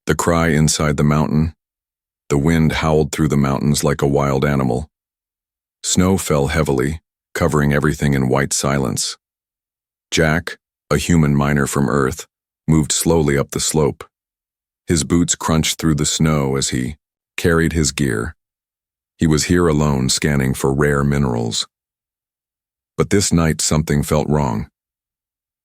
The cry inside the mountain. The wind howled through the mountains like a wild animal. Snow fell heavily, covering everything in white silence. Jack, a human miner from Earth, moved slowly up the slope. His boots crunched through the snow as he carried his gear. He was here alone, scanning for rare minerals. But this night something felt wrong.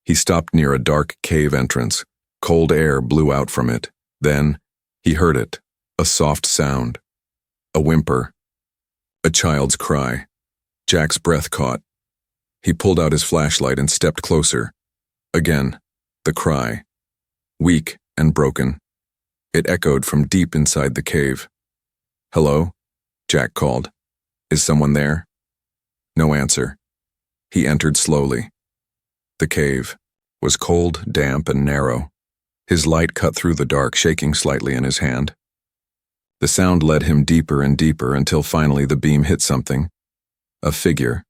He stopped near a dark cave entrance. Cold air blew out from it. Then, he heard it, a soft sound. A whimper. A child's cry. Jack's breath caught. He pulled out his flashlight and stepped closer. Again, the cry. Weak and broken. It echoed from deep inside the cave. "Hello?" Jack called. "Is someone there?" No answer. He entered slowly. The cave was cold, damp, and narrow. His light cut through the dark, shaking slightly in his hand. The sound led him deeper and deeper until finally the beam hit something. A figure.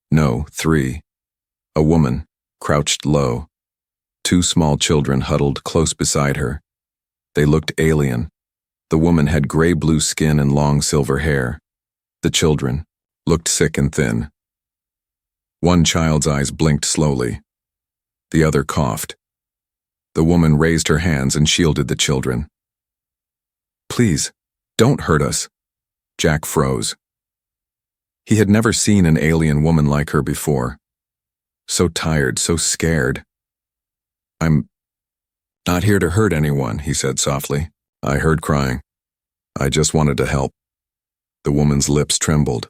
No, 3. A woman, crouched low. 2 small children huddled close beside her. They looked alien. The woman had gray-blue skin and long silver hair. The children looked sick and thin. One child's eyes blinked slowly. The other coughed. The woman raised her hands and shielded the children. "Please, don't hurt us." Jack froze. He had never seen an alien woman like her before. So tired, so scared. "I'm not here to hurt anyone," he said softly. "I heard crying. I just wanted to help." The woman's lips trembled.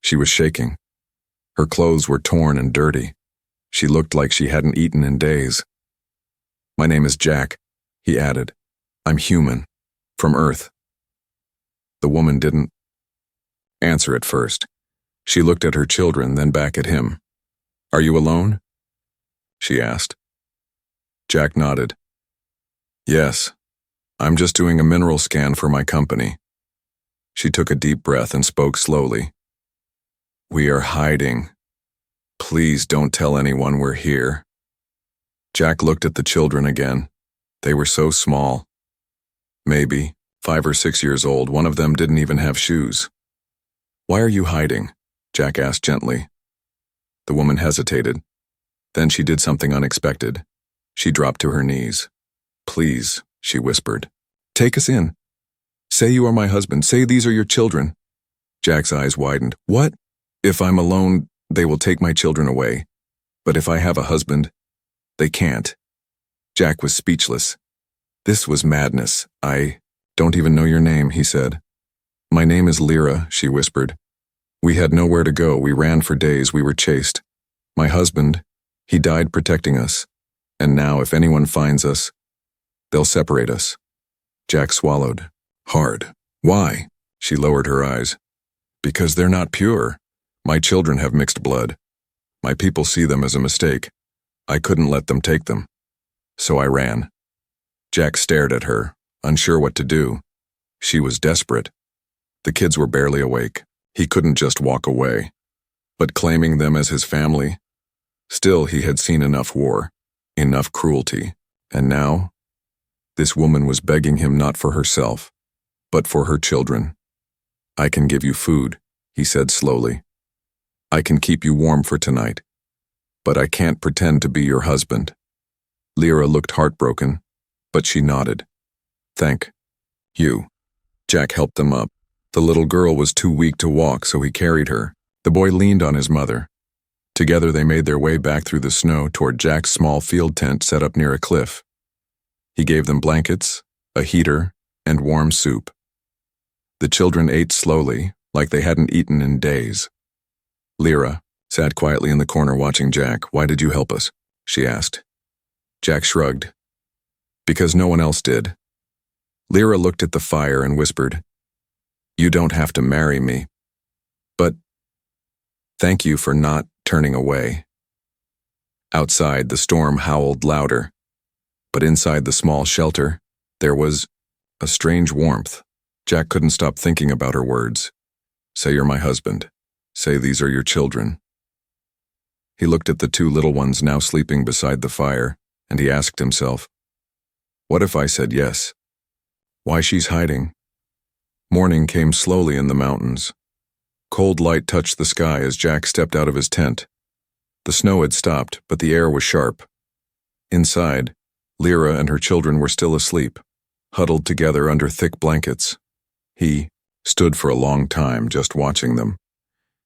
She was shaking. Her clothes were torn and dirty. She looked like she hadn't eaten in days. "My name is Jack," he added. "I'm human, from Earth." The woman didn't answer at first. She looked at her children, then back at him. "Are you alone?" she asked. Jack nodded. "Yes, I'm just doing a mineral scan for my company." She took a deep breath and spoke slowly. "We are hiding. Please don't tell anyone we're here." Jack looked at the children again. They were so small. Maybe 5 or 6 years old. One of them didn't even have shoes. "Why are you hiding?" Jack asked gently. The woman hesitated. Then she did something unexpected. She dropped to her knees. "Please," she whispered. "Take us in. Say you are my husband. Say these are your children." Jack's eyes widened. "What? If I'm alone, they will take my children away. But if I have a husband, they can't." Jack was speechless. This was madness. "I don't even know your name," he said. "My name is Lyra," she whispered. "We had nowhere to go. We ran for days. We were chased. My husband, he died protecting us. And now if anyone finds us, they'll separate us." Jack swallowed. Hard. "Why?" She lowered her eyes. "Because they're not pure. My children have mixed blood. My people see them as a mistake. I couldn't let them take them. So I ran." Jack stared at her, unsure what to do. She was desperate. The kids were barely awake. He couldn't just walk away. But claiming them as his family? Still, he had seen enough war, enough cruelty. And now, this woman was begging him not for herself, but for her children. "I can give you food," he said slowly. "I can keep you warm for tonight. But I can't pretend to be your husband." Lyra looked heartbroken, but she nodded. "Thank you." Jack helped them up. The little girl was too weak to walk, so he carried her. The boy leaned on his mother. Together they made their way back through the snow toward Jack's small field tent set up near a cliff. He gave them blankets, a heater, and warm soup. The children ate slowly, like they hadn't eaten in days. Lyra sat quietly in the corner watching Jack. "Why did you help us?" she asked. Jack shrugged. "Because no one else did." Lyra looked at the fire and whispered, "You don't have to marry me. But thank you for not turning away." Outside, the storm howled louder. But inside the small shelter, there was a strange warmth. Jack couldn't stop thinking about her words. "Say you're my husband. Say these are your children." He looked at the 2 little ones now sleeping beside the fire, and he asked himself, "What if I said yes? Why she's hiding. Morning came slowly in the mountains. Cold light touched the sky as Jack stepped out of his tent. The snow had stopped, but the air was sharp. Inside, Lyra and her children were still asleep, huddled together under thick blankets. He stood for a long time just watching them.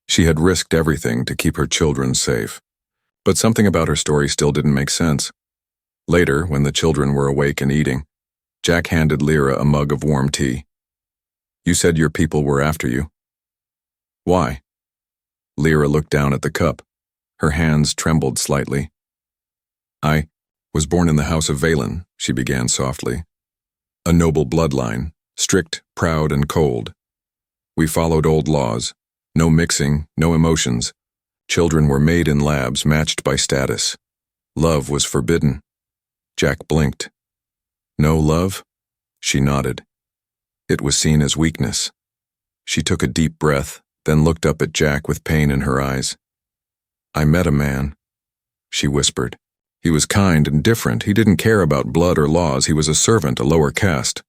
She had risked everything to keep her children safe. But something about her story still didn't make sense. Later, when the children were awake and eating, Jack handed Lyra a mug of warm tea. You said your people were after you. Why? Lyra looked down at the cup. Her hands trembled slightly. I was born in the house of Valen, she began softly. A noble bloodline, strict, proud, and cold. We followed old laws. No mixing, no emotions. Children were made in labs matched by status. Love was forbidden. Jack blinked. No love? She nodded. It was seen as weakness. She took a deep breath, then looked up at Jack with pain in her eyes. I met a man, she whispered. He was kind and different. He didn't care about blood or laws. He was a servant, a lower caste.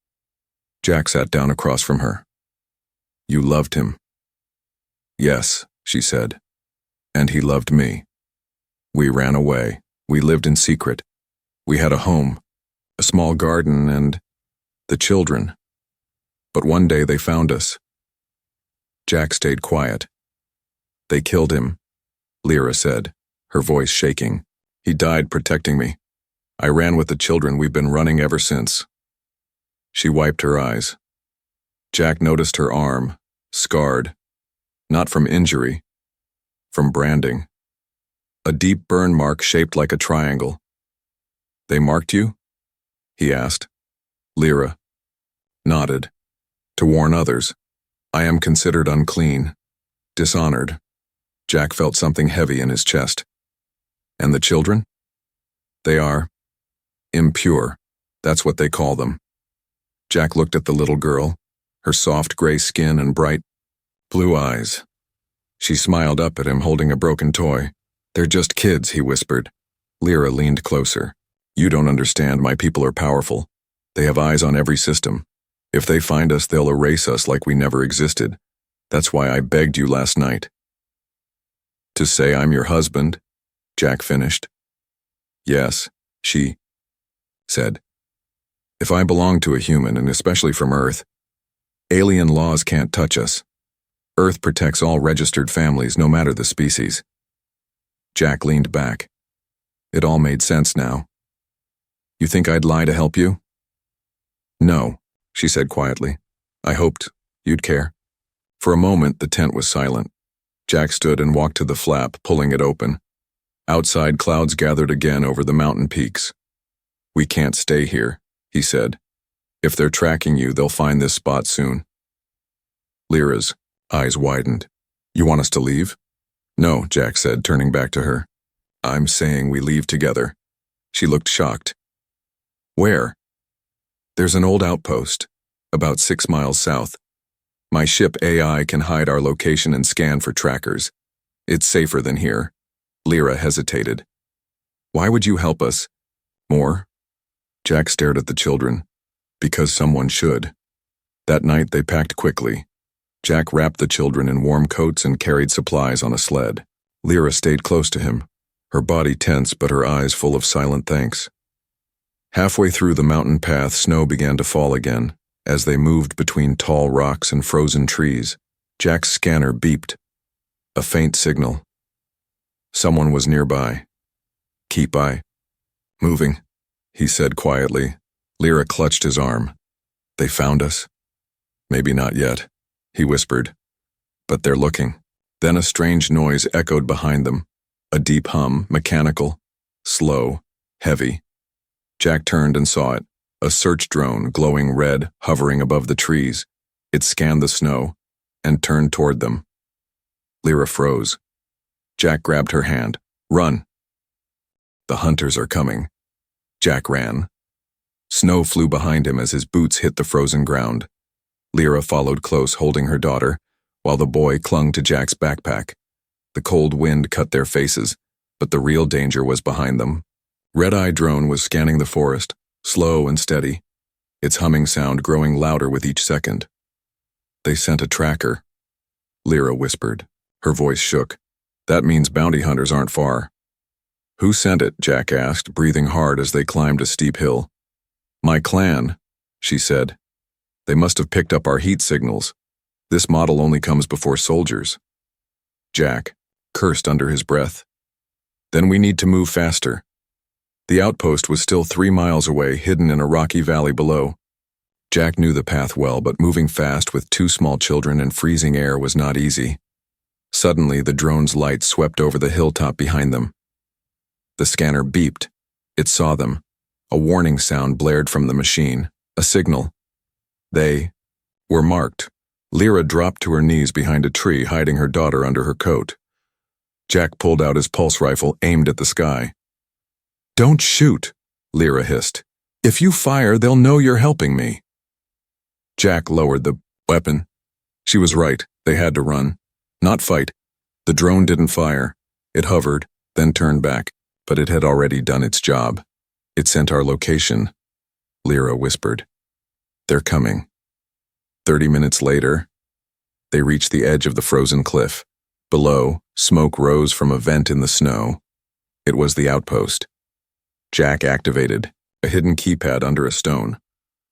Jack sat down across from her. You loved him. Yes, she said. And he loved me. We ran away. We lived in secret. We had a home, a small garden, and the children. But one day they found us. Jack stayed quiet. They killed him, Lyra said, her voice shaking. He died protecting me. I ran with the children. We've been running ever since. She wiped her eyes. Jack noticed her arm, scarred. Not from injury, from branding. A deep burn mark shaped like a triangle. They marked you? He asked. Lyra nodded. To warn others. I am considered unclean, dishonored. Jack felt something heavy in his chest. And the children? They are impure. That's what they call them. Jack looked at the little girl, her soft gray skin and bright blue eyes. She smiled up at him, holding a broken toy. They're just kids, he whispered. Lyra leaned closer. You don't understand. My people are powerful. They have eyes on every system. If they find us, they'll erase us like we never existed. That's why I begged you last night. To say I'm your husband, Jack finished. Yes, she said. If I belong to a human, and especially from Earth, alien laws can't touch us. Earth protects all registered families, no matter the species. Jack leaned back. It all made sense now. You think I'd lie to help you? No, she said quietly. I hoped you'd care. For a moment, the tent was silent. Jack stood and walked to the flap, pulling it open. Outside, clouds gathered again over the mountain peaks. We can't stay here, he said. If they're tracking you, they'll find this spot soon. Lyra's eyes widened. You want us to leave? No, Jack said, turning back to her. I'm saying we leave together. She looked shocked. Where? There's an old outpost, about 6 miles south. My ship AI can hide our location and scan for trackers. It's safer than here. Lyra hesitated. Why would you help us? More? Jack stared at the children. Because someone should. That night they packed quickly. Jack wrapped the children in warm coats and carried supplies on a sled. Lyra stayed close to him, her body tense but her eyes full of silent thanks. Halfway through the mountain path, snow began to fall again. As they moved between tall rocks and frozen trees, Jack's scanner beeped. A faint signal. Someone was nearby. Keep moving, he said quietly. Lyra clutched his arm. They found us? Maybe not yet, he whispered. But they're looking. Then a strange noise echoed behind them. A deep hum, mechanical, slow, heavy. Jack turned and saw it. A search drone, glowing red, hovering above the trees. It scanned the snow and turned toward them. Lyra froze. Jack grabbed her hand. Run. The hunters are coming. Jack ran. Snow flew behind him as his boots hit the frozen ground. Lyra followed close, holding her daughter, while the boy clung to Jack's backpack. The cold wind cut their faces, but the real danger was behind them. Red-Eye drone was scanning the forest, slow and steady. its humming sound growing louder with each second. They sent a tracker, Lyra whispered. Her voice shook. That means bounty hunters aren't far. Who sent it? Jack asked, breathing hard as they climbed a steep hill. My clan, she said. They must have picked up our heat signals. This model only comes before soldiers. Jack cursed under his breath. Then we need to move faster. The outpost was still 3 miles away, hidden in a rocky valley below. Jack knew the path well, but moving fast with 2 small children and freezing air was not easy. Suddenly, the drone's light swept over the hilltop behind them. The scanner beeped. It saw them. A warning sound blared from the machine, a signal. They were marked. Lyra dropped to her knees behind a tree, hiding her daughter under her coat. Jack pulled out his pulse rifle, aimed at the sky. Don't shoot, Lyra hissed. If you fire, they'll know you're helping me. Jack lowered the weapon. She was right. They had to run, not fight. The drone didn't fire. It hovered, then turned back, but it had already done its job. It sent our location, Lyra whispered. They're coming. 30 minutes later, they reached the edge of the frozen cliff. Below, smoke rose from a vent in the snow. It was the outpost. Jack activated, a hidden keypad under a stone.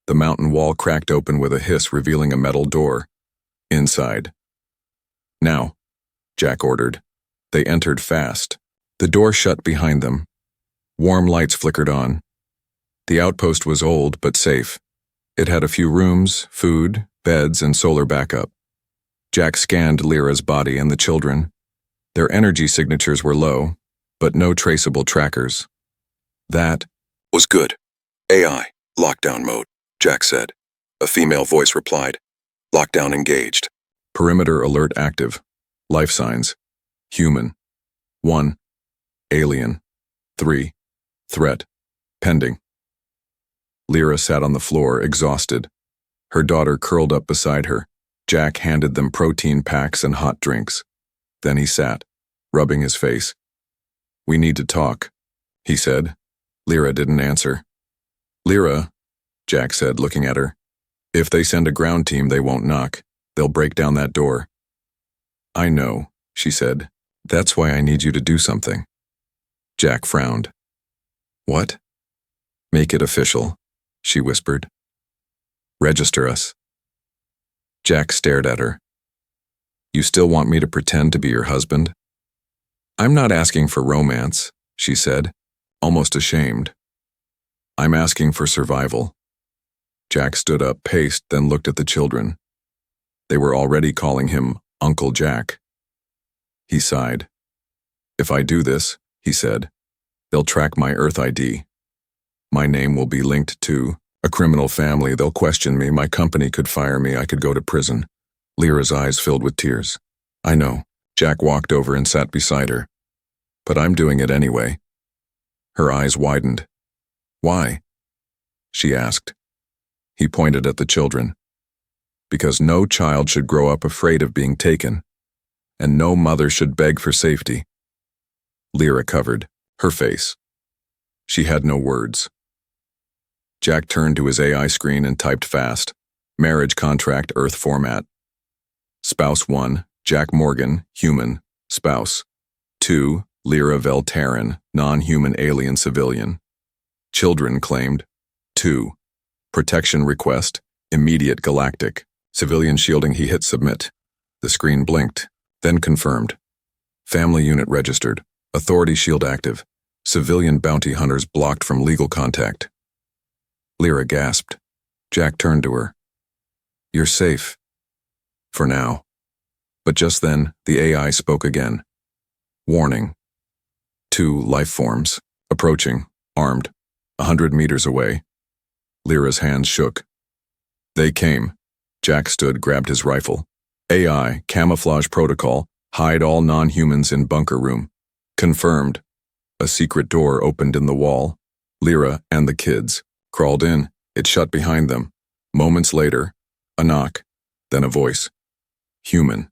The mountain wall cracked open with a hiss, revealing a metal door. Inside. Now, Jack ordered. They entered fast. The door shut behind them. Warm lights flickered on. The outpost was old but safe. It had a few rooms, food, beds, and solar backup. Jack scanned Lyra's body and the children. Their energy signatures were low, but no traceable trackers. That was good. AI, lockdown mode, Jack said. A female voice replied. Lockdown engaged. Perimeter alert active. Life signs. Human. 1. Alien. 3. Threat. Pending. Lyra sat on the floor, exhausted. Her daughter curled up beside her. Jack handed them protein packs and hot drinks. Then he sat, rubbing his face. We need to talk, he said. Lyra didn't answer. Lyra, Jack said, looking at her. If they send a ground team, they won't knock. They'll break down that door. I know, she said. That's why I need you to do something. Jack frowned. What? Make it official, she whispered. Register us. Jack stared at her. You still want me to pretend to be your husband? I'm not asking for romance, she said, almost ashamed. I'm asking for survival. Jack stood up, paced, then looked at the children. They were already calling him Uncle Jack. He sighed. If I do this, he said, they'll track my Earth ID. My name will be linked to a criminal family. They'll question me. My company could fire me. I could go to prison. Lyra's eyes filled with tears. I know. Jack walked over and sat beside her. But I'm doing it anyway. Her eyes widened. Why? She asked. He pointed at the children. Because no child should grow up afraid of being taken, and no mother should beg for safety. Lyra covered her face. She had no words. Jack turned to his AI screen and typed fast. Marriage contract, Earth format. Spouse 1, Jack Morgan, human, spouse. 2, Lyra Veltarin, non-human alien civilian. Children claimed. 2. Protection request, immediate Galactic. Civilian shielding. He hit submit. The screen blinked, then confirmed. Family unit registered. Authority shield active. Civilian bounty hunters blocked from legal contact. Lyra gasped. Jack turned to her. You're safe. For now. But just then, the AI spoke again. Warning. 2 life forms. Approaching. Armed. 100 meters away. Lyra's hands shook. They came. Jack stood, grabbed his rifle. AI, camouflage protocol, hide all non-humans in bunker room. Confirmed. A secret door opened in the wall. Lyra and the kids crawled in. It shut behind them. Moments later, a knock, then a voice. Human.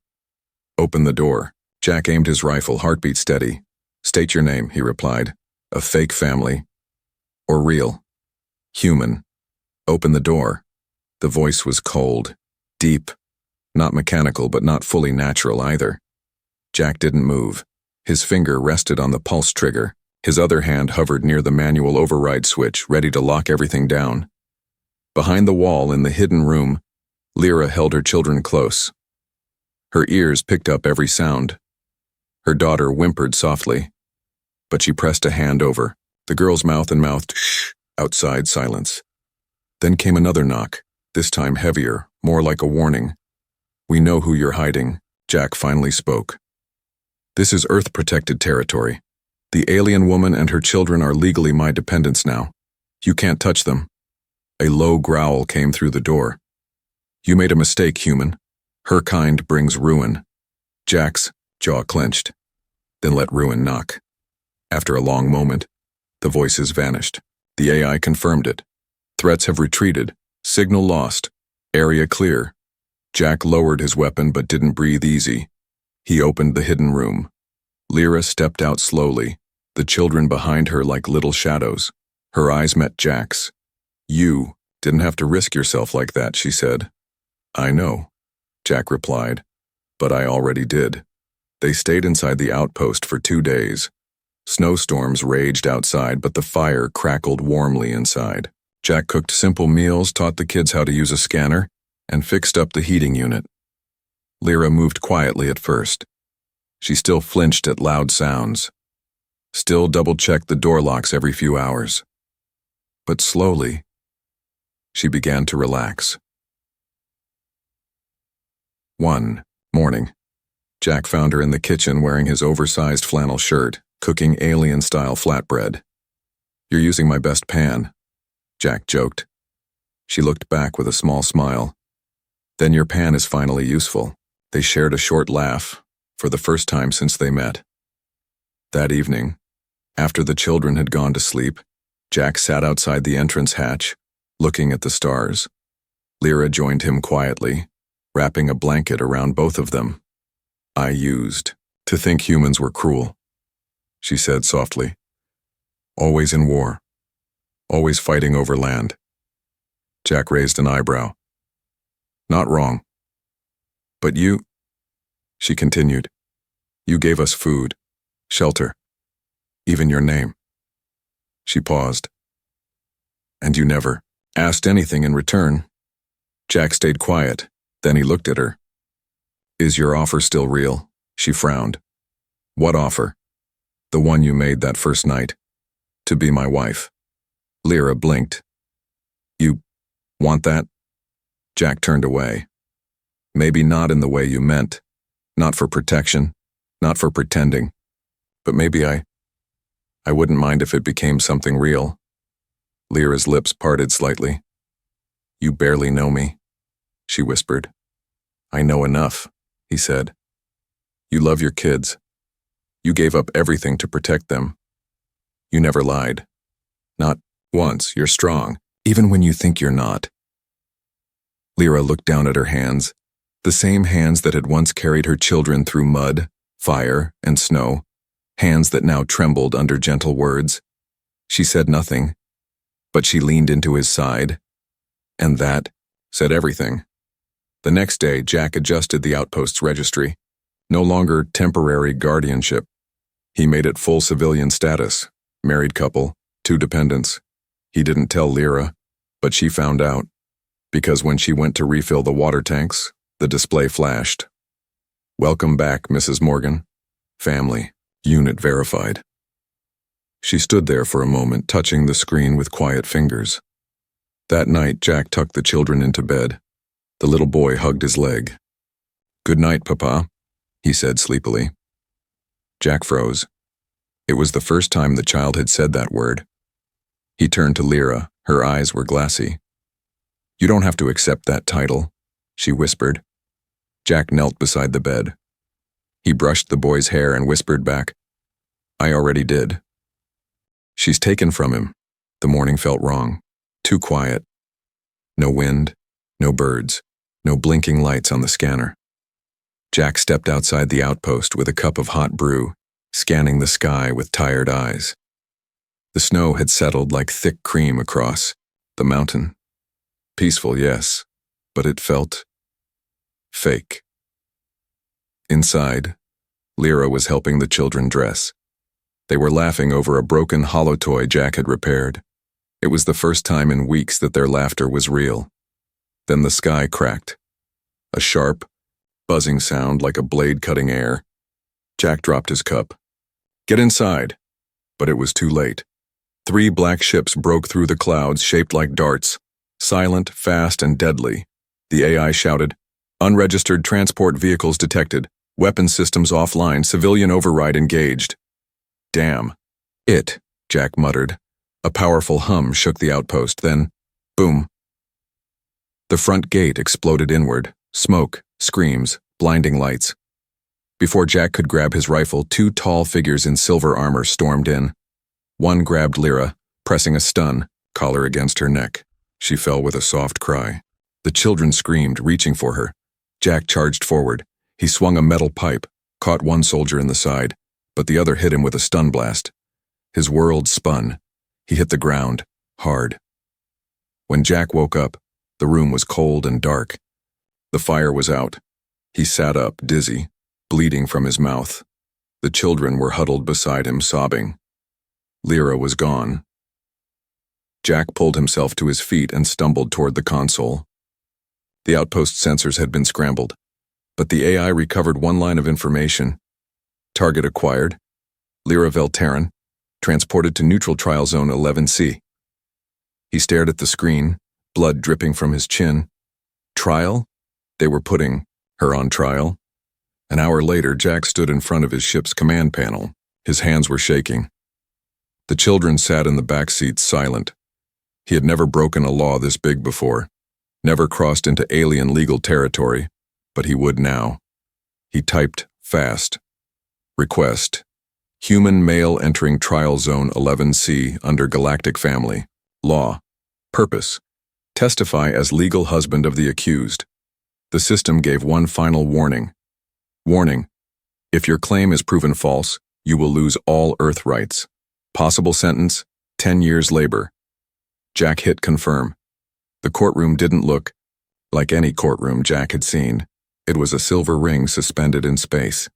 Open the door. Jack aimed his rifle, heartbeat steady. State your name, he replied. A fake family. Or real. Human. Open the door. The voice was cold, deep, not mechanical but not fully natural either. Jack didn't move. His finger rested on the pulse trigger. His other hand hovered near the manual override switch, ready to lock everything down. Behind the wall in the hidden room, Lyra held her children close. Her ears picked up every sound. Her daughter whimpered softly, but she pressed a hand over. The girl's mouth and mouthed shh outside silence. Then came another knock, this time heavier, more like a warning. "We know who you're hiding," Jack finally spoke. "This is Earth-protected territory. The alien woman and her children are legally my dependents now. You can't touch them." A low growl came through the door. "You made a mistake, human. Her kind brings ruin." Jack's jaw clenched, then let ruin knock. After a long moment, the voices vanished. The AI confirmed it. "Threats have retreated. Signal lost. Area clear." Jack lowered his weapon but didn't breathe easy. He opened the hidden room. Lyra stepped out slowly, the children behind her like little shadows. Her eyes met Jack's. "You didn't have to risk yourself like that," she said. "I know," Jack replied, "but I already did." They stayed inside the outpost for 2 days. Snowstorms raged outside, but the fire crackled warmly inside. Jack cooked simple meals, taught the kids how to use a scanner, and fixed up the heating unit. Lyra moved quietly at first. She still flinched at loud sounds, still double-checked the door locks every few hours. But slowly, she began to relax. One morning, Jack found her in the kitchen wearing his oversized flannel shirt, cooking alien-style flatbread. "You're using my best pan," Jack joked. She looked back with a small smile. "Then your pan is finally useful." They shared a short laugh, for the first time since they met. That evening, after the children had gone to sleep, Jack sat outside the entrance hatch, looking at the stars. Lyra joined him quietly, wrapping a blanket around both of them. "I used to think humans were cruel," she said softly. "Always in war. Always fighting over land." Jack raised an eyebrow. "Not wrong. But you," she continued, "you gave us food, shelter, even your name." She paused. "And you never asked anything in return." Jack stayed quiet, then he looked at her. "Is your offer still real?" She frowned. "What offer?" "The one you made that first night. To be my wife." Lyra blinked. "You want that?" Jack turned away. "Maybe not in the way you meant. Not for protection, not for pretending. But maybe I wouldn't mind if it became something real." Lyra's lips parted slightly. "You barely know me," she whispered. "I know enough," he said. "You love your kids. You gave up everything to protect them. You never lied. Not once. You're strong, even when you think you're not." Lyra looked down at her hands, the same hands that had once carried her children through mud, fire, and snow, hands that now trembled under gentle words. She said nothing, but she leaned into his side, and that said everything. The next day, Jack adjusted the outpost's registry. No longer temporary guardianship. He made it full civilian status, married couple, 2 dependents. He didn't tell Lyra, but she found out, because when she went to refill the water tanks, the display flashed. "Welcome back, Mrs. Morgan. Family. Unit verified." She stood there for a moment, touching the screen with quiet fingers. That night, Jack tucked the children into bed. The little boy hugged his leg. "Good night, Papa," he said sleepily. Jack froze. It was the first time the child had said that word. He turned to Lyra. Her eyes were glassy. "You don't have to accept that title," she whispered. Jack knelt beside the bed. He brushed the boy's hair and whispered back, "I already did." She's taken from him. The morning felt wrong. Too quiet. No wind, no birds, no blinking lights on the scanner. Jack stepped outside the outpost with a cup of hot brew, scanning the sky with tired eyes. The snow had settled like thick cream across the mountain. Peaceful, yes, but it felt fake. Inside, Lyra was helping the children dress. They were laughing over a broken hollow toy Jack had repaired. It was the first time in weeks that their laughter was real. Then the sky cracked. A sharp, buzzing sound like a blade cutting air. Jack dropped his cup. "Get inside." But it was too late. 3 black ships broke through the clouds shaped like darts, silent, fast, and deadly. The AI shouted, "Unregistered transport vehicles detected. Weapon systems offline. Civilian override engaged." "Damn. It," Jack muttered. A powerful hum shook the outpost, then, boom. The front gate exploded inward. Smoke, screams, blinding lights. Before Jack could grab his rifle, 2 tall figures in silver armor stormed in. One grabbed Lyra, pressing a stun, collar against her neck. She fell with a soft cry. The children screamed, reaching for her. Jack charged forward. He swung a metal pipe, caught one soldier in the side, but the other hit him with a stun blast. His world spun. He hit the ground, hard. When Jack woke up, the room was cold and dark. The fire was out. He sat up, dizzy, bleeding from his mouth. The children were huddled beside him, sobbing. Lyra was gone. Jack pulled himself to his feet and stumbled toward the console. The outpost sensors had been scrambled, but the AI recovered one line of information. Target acquired. Lyra Velterran, transported to neutral trial zone 11C. He stared at the screen, blood dripping from his chin. Trial? They were putting her on trial. An hour later, Jack stood in front of his ship's command panel. His hands were shaking. The children sat in the back seats, silent. He had never broken a law this big before, never crossed into alien legal territory, but he would now. He typed fast. Request. Human male entering trial zone 11C under Galactic family. Law. Purpose. Testify as legal husband of the accused. The system gave one final warning. Warning. If your claim is proven false, you will lose all Earth rights. Possible sentence, 10 years labor. Jack hit confirm. The courtroom didn't look like any courtroom Jack had seen. It was a silver ring suspended in space.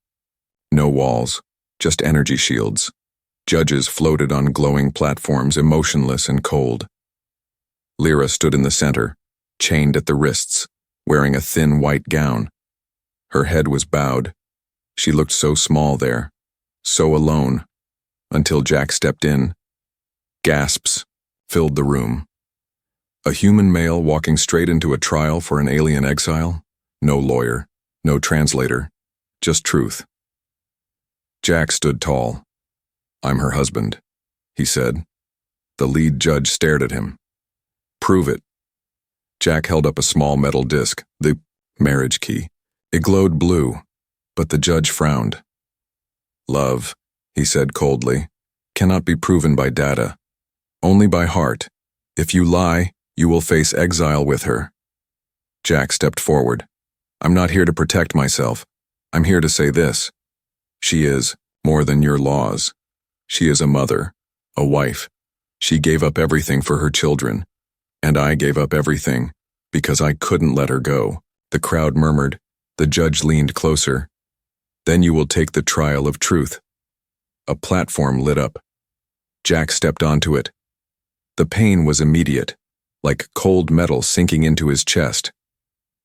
No walls, just energy shields. Judges floated on glowing platforms, emotionless and cold. Lyra stood in the center, chained at the wrists, wearing a thin white gown. Her head was bowed. She looked so small there, so alone, until Jack stepped in. Gasps filled the room. A human male walking straight into a trial for an alien exile? No lawyer, no translator, just truth. Jack stood tall. "I'm her husband," he said. The lead judge stared at him. "Prove it." Jack held up a small metal disc, the marriage key. It glowed blue, but the judge frowned. "Love," he said coldly, "cannot be proven by data, only by heart. If you lie, you will face exile with her." Jack stepped forward. "I'm not here to protect myself. I'm here to say this. She is more than your laws. She is a mother, a wife. She gave up everything for her children, and I gave up everything because I couldn't let her go." The crowd murmured. The judge leaned closer. "Then you will take the trial of truth." A platform lit up. Jack stepped onto it. The pain was immediate, like cold metal sinking into his chest.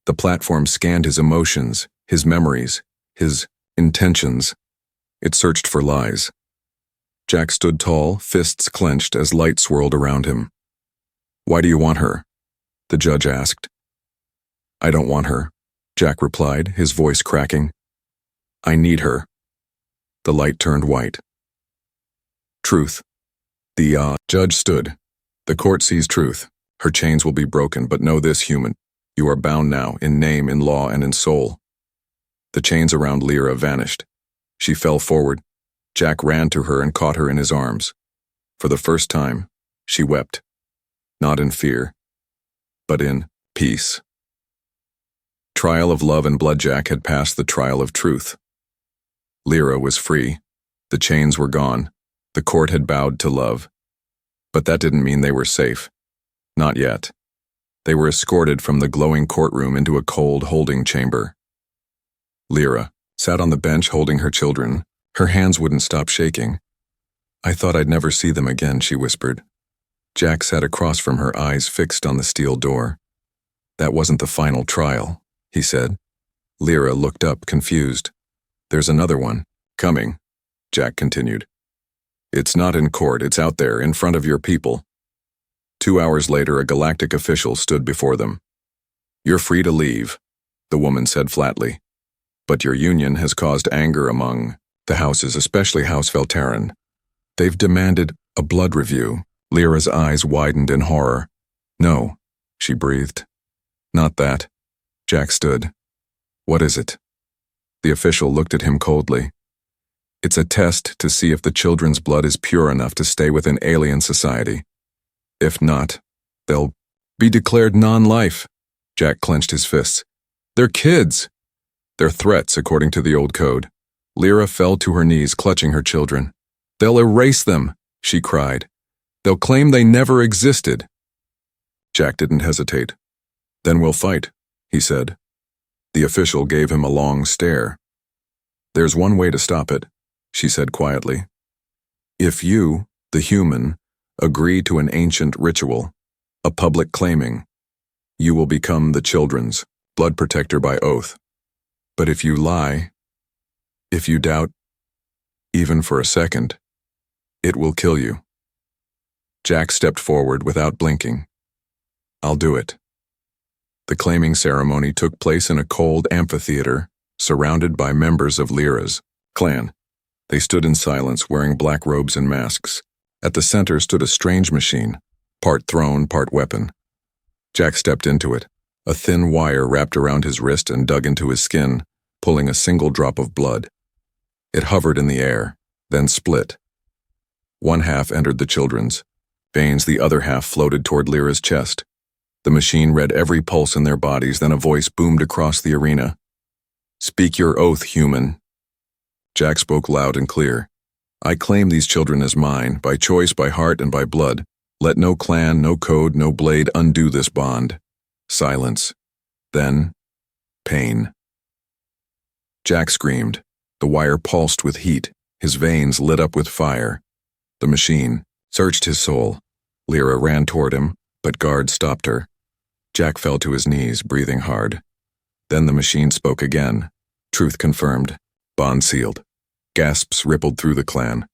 The platform scanned his emotions, his memories, his intentions. It searched for lies. Jack stood tall, fists clenched as light swirled around him. "Why do you want her?" the judge asked. "I don't want her," Jack replied, his voice cracking. "I need her." The light turned white. Truth. The judge stood. "The court sees truth. Her chains will be broken, but know this, human. You are bound now, in name, in law, and in soul." The chains around Lyra vanished. She fell forward. Jack ran to her and caught her in his arms. For the first time, she wept. Not in fear, but in peace. Trial of love and blood. Jack had passed the trial of truth. Lyra was free. The chains were gone. The court had bowed to love. But that didn't mean they were safe. Not yet. They were escorted from the glowing courtroom into a cold holding chamber. Lyra sat on the bench holding her children. Her hands wouldn't stop shaking. "I thought I'd never see them again," she whispered. Jack sat across from her, eyes fixed on the steel door. "That wasn't the final trial," he said. Lyra looked up, confused. "There's another one coming," Jack continued. "It's not in court, it's out there, in front of your people." 2 hours later, a Galactic official stood before them. "You're free to leave," the woman said flatly. "But your union has caused anger among the houses, especially House Velterran. They've demanded a blood review." Lyra's eyes widened in horror. "No," she breathed. "Not that." Jack stood. "What is it?" The official looked at him coldly. "It's a test to see if the children's blood is pure enough to stay within alien society. If not, they'll be declared non-life." Jack clenched his fists. "They're kids." "They're threats, according to the old code." Lyra fell to her knees, clutching her children. "They'll erase them," she cried. "They'll claim they never existed." Jack didn't hesitate. "Then we'll fight," he said. The official gave him a long stare. "There's one way to stop it," she said quietly. "If you, the human, agree to an ancient ritual, a public claiming, you will become the children's blood protector by oath. But if you lie, if you doubt, even for a second, it will kill you." Jack stepped forward without blinking. "I'll do it." The claiming ceremony took place in a cold amphitheater, surrounded by members of Lyra's clan. They stood in silence, wearing black robes and masks. At the center stood a strange machine, part throne, part weapon. Jack stepped into it. A thin wire wrapped around his wrist and dug into his skin, pulling a single drop of blood. It hovered in the air, then split. One half entered the children's veins, the other half floated toward Lyra's chest. The machine read every pulse in their bodies, then a voice boomed across the arena. "Speak your oath, human." Jack spoke loud and clear. "I claim these children as mine, by choice, by heart, and by blood. Let no clan, no code, no blade undo this bond." Silence. Then, pain. Jack screamed. The wire pulsed with heat. His veins lit up with fire. The machine searched his soul. Lyra ran toward him, but guards stopped her. Jack fell to his knees, breathing hard. Then the machine spoke again. Truth confirmed. Bond sealed. Gasps rippled through the clan.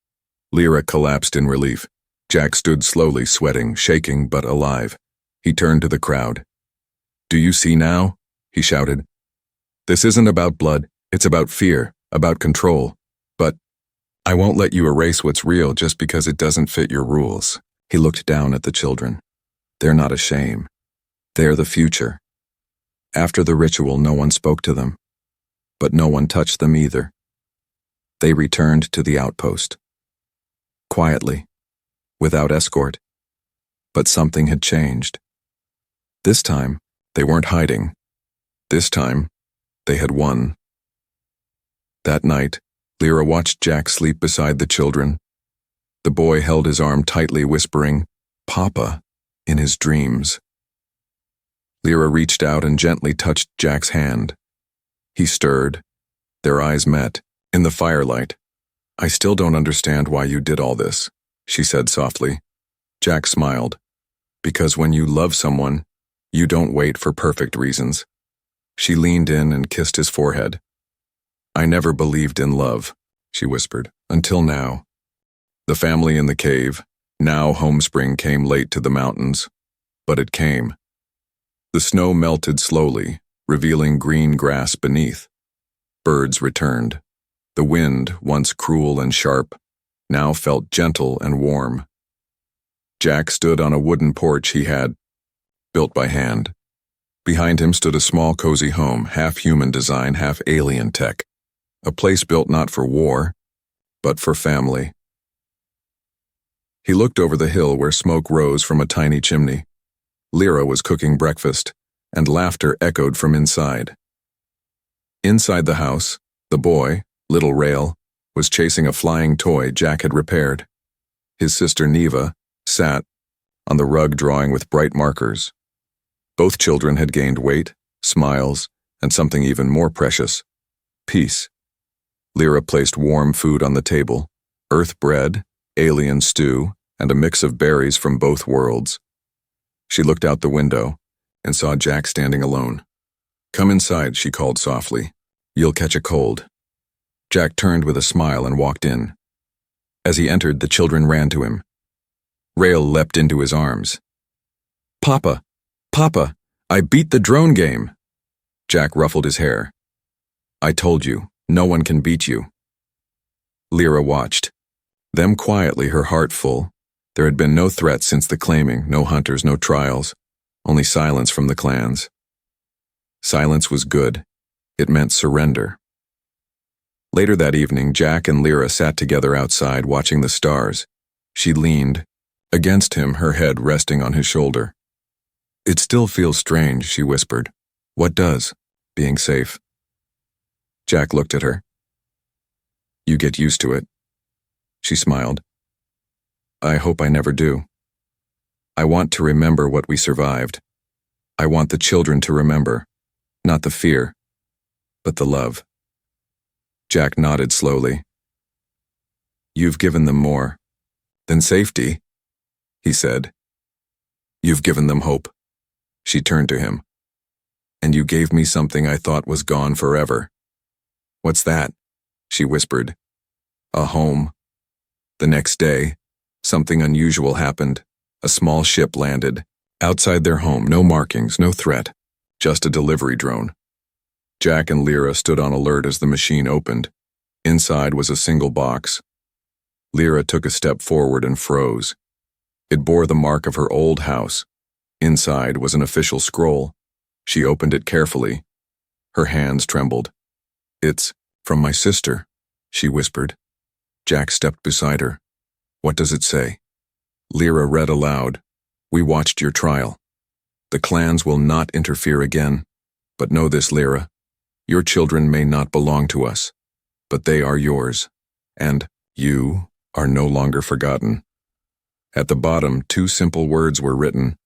Lyra collapsed in relief. Jack stood slowly, sweating, shaking, but alive. He turned to the crowd. "Do you see now?" he shouted. "This isn't about blood. It's about fear, about control. But I won't let you erase what's real just because it doesn't fit your rules." He looked down at the children. "They're not a shame. They're the future." After the ritual, no one spoke to them. But no one touched them either. They returned to the outpost. Quietly, without escort. But something had changed. This time, they weren't hiding. This time, they had won. That night, Lyra watched Jack sleep beside the children. The boy held his arm tightly, whispering, "Papa," in his dreams. Lyra reached out and gently touched Jack's hand. He stirred. Their eyes met. In the firelight. "I still don't understand why you did all this," she said softly. Jack smiled. "Because when you love someone, you don't wait for perfect reasons." She leaned in and kissed his forehead. "I never believed in love," she whispered, "until now." The family in the cave, now homespring, came late to the mountains. But it came. The snow melted slowly, revealing green grass beneath. Birds returned. The wind, once cruel and sharp, now felt gentle and warm. Jack stood on a wooden porch he had built by hand. Behind him stood a small cozy home, half human design, half alien tech. A place built not for war, but for family. He looked over the hill where smoke rose from a tiny chimney. Lyra was cooking breakfast, and laughter echoed from inside. Inside the house, the boy, little Rail, was chasing a flying toy Jack had repaired. His sister Neva sat on the rug drawing with bright markers. Both children had gained weight, smiles, and something even more precious: peace. Lyra placed warm food on the table: earth bread, alien stew, and a mix of berries from both worlds. She looked out the window and saw Jack standing alone. "Come inside," she called softly. "You'll catch a cold." Jack turned with a smile and walked in. As he entered, the children ran to him. Rael leapt into his arms. "Papa! Papa! I beat the drone game!" Jack ruffled his hair. "I told you, no one can beat you." Lyra watched. Them quietly, her heart full. There had been no threat since the claiming, no hunters, no trials, only silence from the clans. Silence was good. It meant surrender. Later that evening, Jack and Lyra sat together outside watching the stars. She leaned against him, her head resting on his shoulder. "It still feels strange," she whispered. "What does?" "Being safe." Jack looked at her. "You get used to it." She smiled. "I hope I never do. I want to remember what we survived. I want the children to remember, not the fear, but the love." Jack nodded slowly. "You've given them more than safety," he said. "You've given them hope." She turned to him. "And you gave me something I thought was gone forever." "What's that?" she whispered. "A home." The next day, something unusual happened. A small ship landed outside their home, no markings, no threat, just a delivery drone. Jack and Lyra stood on alert as the machine opened. Inside was a single box. Lyra took a step forward and froze. It bore the mark of her old house. Inside was an official scroll. She opened it carefully. Her hands trembled. "It's from my sister," she whispered. Jack stepped beside her. "What does it say?" Lyra read aloud. "We watched your trial. The clans will not interfere again. But know this, Lyra. Your children may not belong to us, but they are yours. And you are no longer forgotten." At the bottom, 2 simple words were written: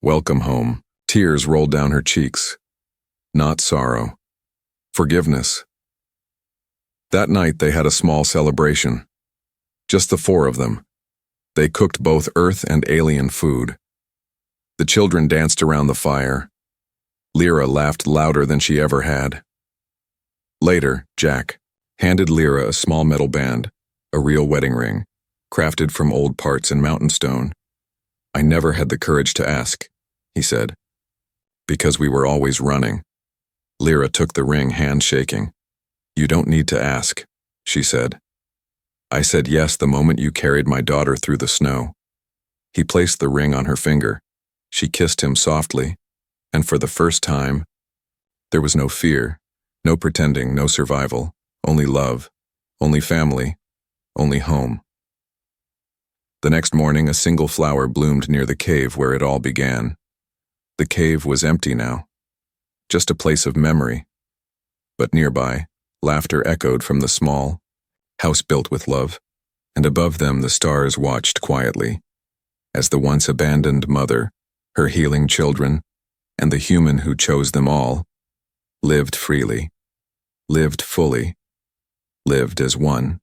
"Welcome home." Tears rolled down her cheeks. Not sorrow. Forgiveness. That night they had a small celebration. Just the 4 of them. They cooked both earth and alien food. The children danced around the fire. Lyra laughed louder than she ever had. Later, Jack handed Lyra a small metal band, a real wedding ring, crafted from old parts in mountain stone. "I never had the courage to ask," he said, "because we were always running." Lyra took the ring, hand shaking. "You don't need to ask," she said. "I said yes the moment you carried my daughter through the snow." He placed the ring on her finger. She kissed him softly, and for the first time, there was no fear, no pretending, no survival, only love, only family, only home. The next morning, a single flower bloomed near the cave where it all began. The cave was empty now, just a place of memory. But nearby, laughter echoed from the small house built with love, and above them the stars watched quietly, as the once abandoned mother, her healing children, and the human who chose them all, lived freely, lived fully, lived as one.